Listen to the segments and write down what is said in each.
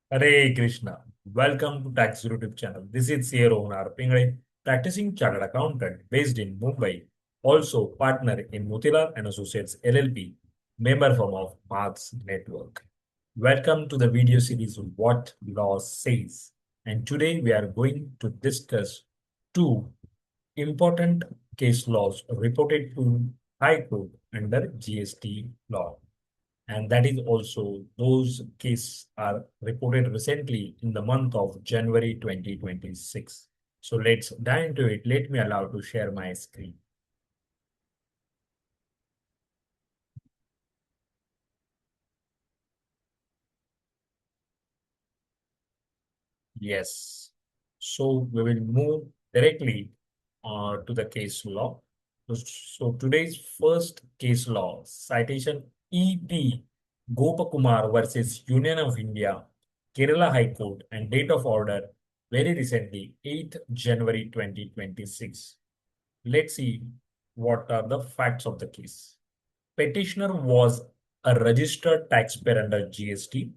Hare Krishna. Welcome to Tax YouTube channel. This is CRO Amar, practicing chartered accountant based in Mumbai. Also partner in Motilal and Associates LLP, member firm of Marks Network. Welcome to the video series What Law Says. And today we are going to discuss two important case laws reported to High Court under GST law. And that is also those cases are reported recently in the month of January 2026. So let's dive into it. Let me allow to share my screen. Yes. So we will move directly to the case law. So today's first case law, citation EP Gopakumar versus Union of India, Kerala High Court, and date of order very recently, 8th January 2026. Let's see what are the facts of the case. Petitioner was a registered taxpayer under GST.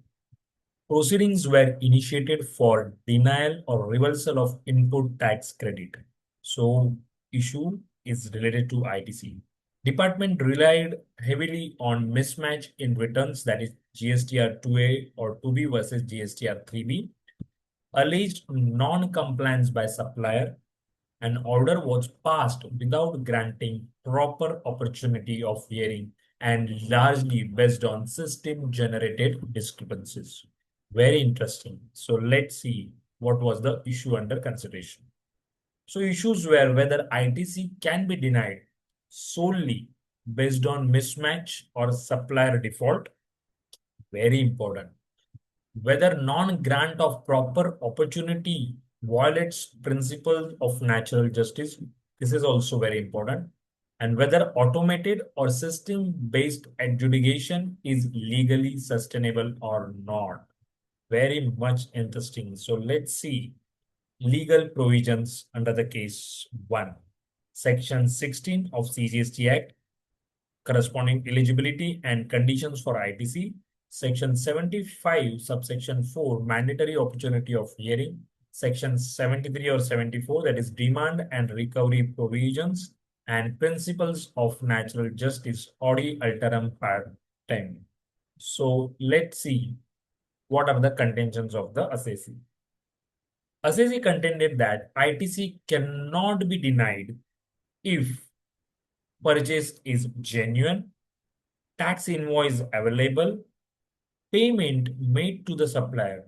Proceedings were initiated for denial or reversal of input tax credit. So, issue is related to ITC. Department relied heavily on mismatch in returns, that is GSTR 2A or 2B versus GSTR 3B. Alleged non-compliance by supplier. An order was passed without granting proper opportunity of hearing and largely based on system-generated discrepancies. Very interesting. So let's see what was the issue under consideration. So issues were whether ITC can be denied solely based on mismatch or supplier default. Very important. Whether non-grant of proper opportunity violates principles of natural justice. This is also very important. And whether automated or system-based adjudication is legally sustainable or not. Very much interesting. So let's see legal provisions under the case 1. Section 16 of CGST Act, corresponding eligibility and conditions for ITC. Section 75, subsection 4, mandatory opportunity of hearing. Section 73 or 74, that is demand and recovery provisions and principles of natural justice, Audi alteram partem. So let's see what are the contentions of the assessee. Assessee contended that ITC cannot be denied if purchase is genuine, tax invoice available, payment made to the supplier.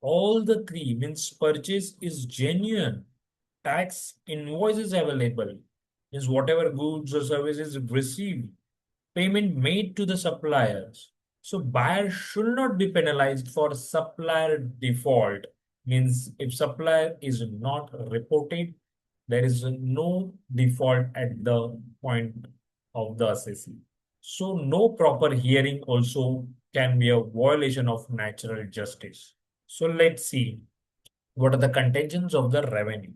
All the three means purchase is genuine, tax invoice is available, means whatever goods or services received, payment made to the suppliers. So buyer should not be penalized for supplier default. Means if supplier is not reported, there is no default at the point of the assessee. So no proper hearing also can be a violation of natural justice. So let's see what are the contentions of the revenue.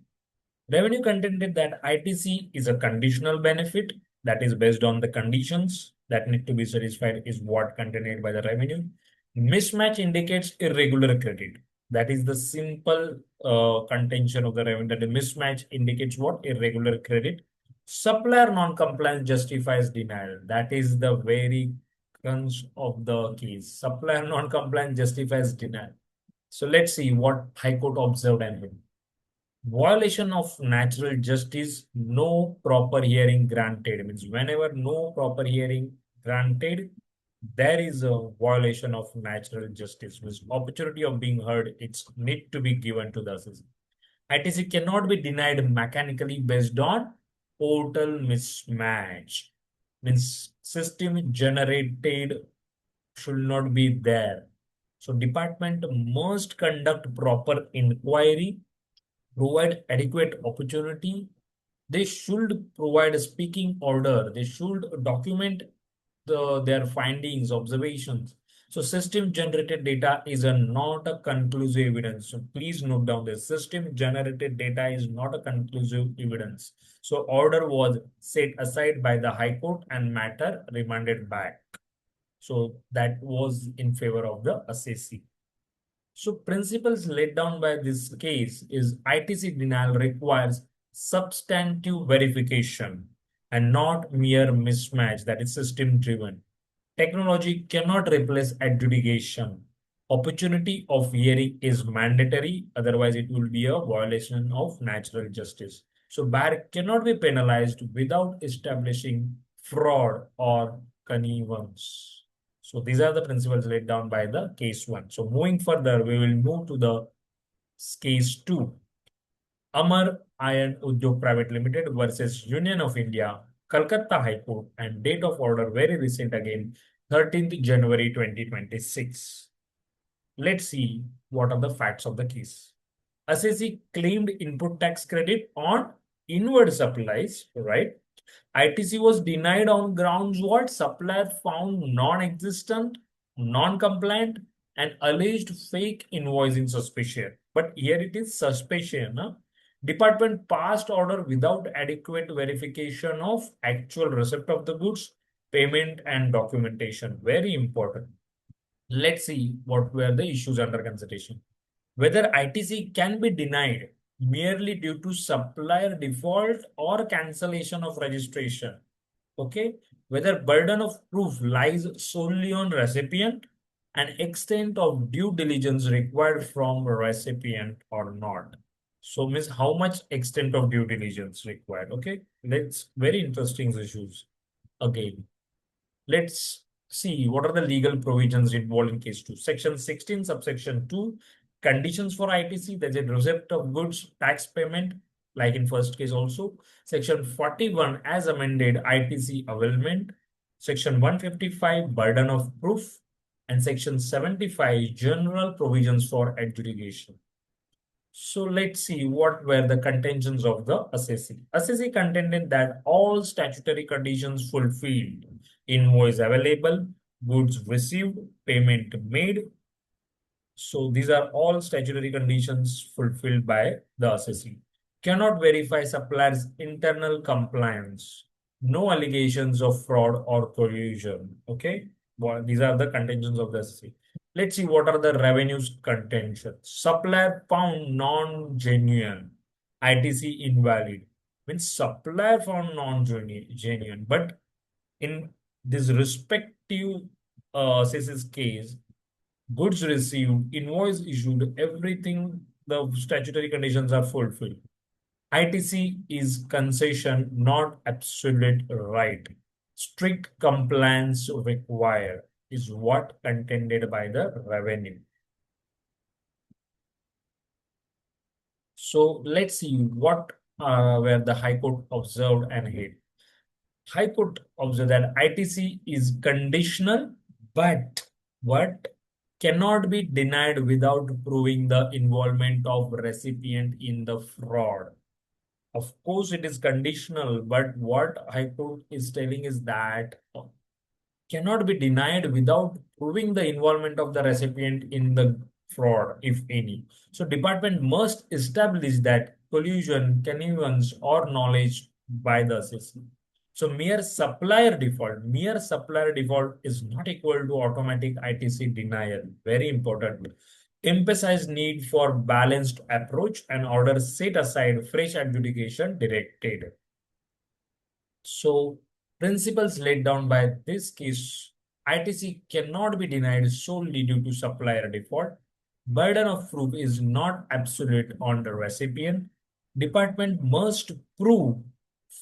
Revenue contended that ITC is a conditional benefit that is based on the conditions that need to be satisfied is what contained by the revenue. Mismatch indicates irregular credit. That is the simple contention of the revenue. That the mismatch indicates what? Irregular credit. Supplier non-compliance justifies denial. That is the very crunch of the case. Supplier non-compliance justifies denial. So let's see what High Court observed and held. Violation of natural justice, no proper hearing granted. Means whenever no proper hearing granted, there is a violation of natural justice. Means opportunity of being heard, it's need to be given to the assessee. ITC cannot be denied mechanically based on total mismatch. Means system generated should not be there. So department must conduct proper inquiry, provide adequate opportunity. They should provide a speaking order. They should document their findings, observations. So system generated data is not a conclusive evidence. So please note down this. System generated data is not a conclusive evidence. So order was set aside by the High Court and matter remanded back. So that was in favor of the assessee. So principles laid down by this case is ITC denial requires substantive verification and not mere mismatch, that is system driven. Technology cannot replace adjudication. Opportunity of hearing is mandatory, otherwise it will be a violation of natural justice. So buyer cannot be penalized without establishing fraud or connivance. So these are the principles laid down by the case one. So moving further, we will move to the case two. Amar Iron Udyog Private Limited versus Union of India, Calcutta High Court, and date of order very recent again, 13th January 2026. Let's see what are the facts of the case. Assessee claimed input tax credit on inward supplies, right? ITC was denied on grounds what? Supplier found non-existent, non-compliant, and alleged fake invoicing suspicion. But here it is suspicion. Huh? Department passed order without adequate verification of actual receipt of the goods, payment, and documentation. Very important. Let's see what were the issues under consideration. Whether ITC can be denied merely due to supplier default or cancellation of registration. Okay, whether burden of proof lies solely on recipient and extent of due diligence required from recipient or not. So means how much extent of due diligence required. Okay, that's very interesting issues. Again, let's see what are the legal provisions involved in case 2. Section 16, subsection 2, conditions for ITC, there's a receipt of goods, tax payment, like in first case also. Section 41, as amended, ITC availment. Section 155, burden of proof. And Section 75, general provisions for adjudication. So let's see what were the contentions of the assessee. Assessee contended that all statutory conditions fulfilled, invoice available, goods received, payment made. So these are all statutory conditions fulfilled by the assessee. Cannot verify supplier's internal compliance. No allegations of fraud or collusion. Okay. Well, these are the contentions of the assessee. Let's see what are the revenues contentions. Supplier found non-genuine. ITC invalid. Means supplier found non-genuine. But in this respective assessee's case, goods received, invoice issued, everything, the statutory conditions are fulfilled. ITC is concession, not absolute right. Strict compliance required is what contended by the revenue. So let's see what where the High Court observed and held. High Court observed that ITC is conditional, but what cannot be denied without proving the involvement of recipient in the fraud. Of course, it is conditional, but what High Court is telling is that cannot be denied without proving the involvement of the recipient in the fraud, if any. So department must establish that collusion, connivance, or knowledge by the assessee. So mere supplier default is not equal to automatic ITC denial. Very important. Emphasize need for balanced approach and order set aside fresh adjudication directed. So principles laid down by this case, ITC cannot be denied solely due to supplier default. Burden of proof is not absolute on the recipient. Department must prove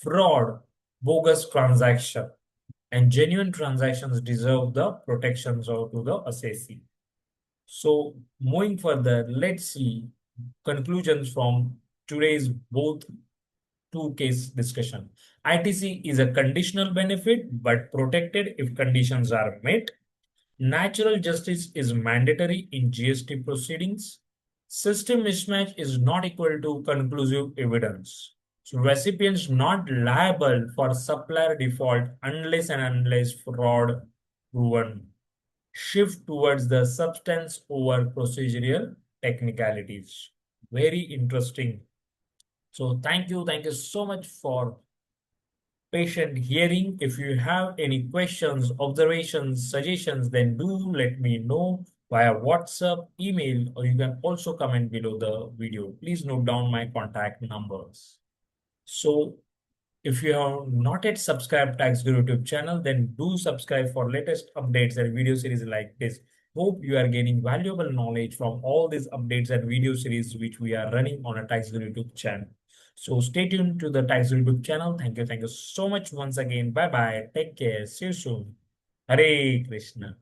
fraud, bogus transaction, and genuine transactions deserve the protections of to the assessee. So moving further, let's see conclusions from today's both two case discussion. ITC is a conditional benefit but protected if conditions are met. Natural justice is mandatory in GST proceedings. System mismatch is not equal to conclusive evidence. So recipients not liable for supplier default unless fraud proven. Shift towards the substance over procedural technicalities. Very interesting. So thank you so much for patient hearing. If you have any questions, observations, suggestions, then do let me know. via WhatsApp, email, or you can also comment below the video. Please note down my contact numbers. So if you have not yet subscribed to Guru YouTube channel, then do subscribe for latest updates and video series like this. Hope you are gaining valuable knowledge from all these updates and video series which we are running on a Guru YouTube channel. So stay tuned to the Guru YouTube channel. Thank you. Thank you so much once again. Bye bye. Take care. See you soon. Hare Krishna.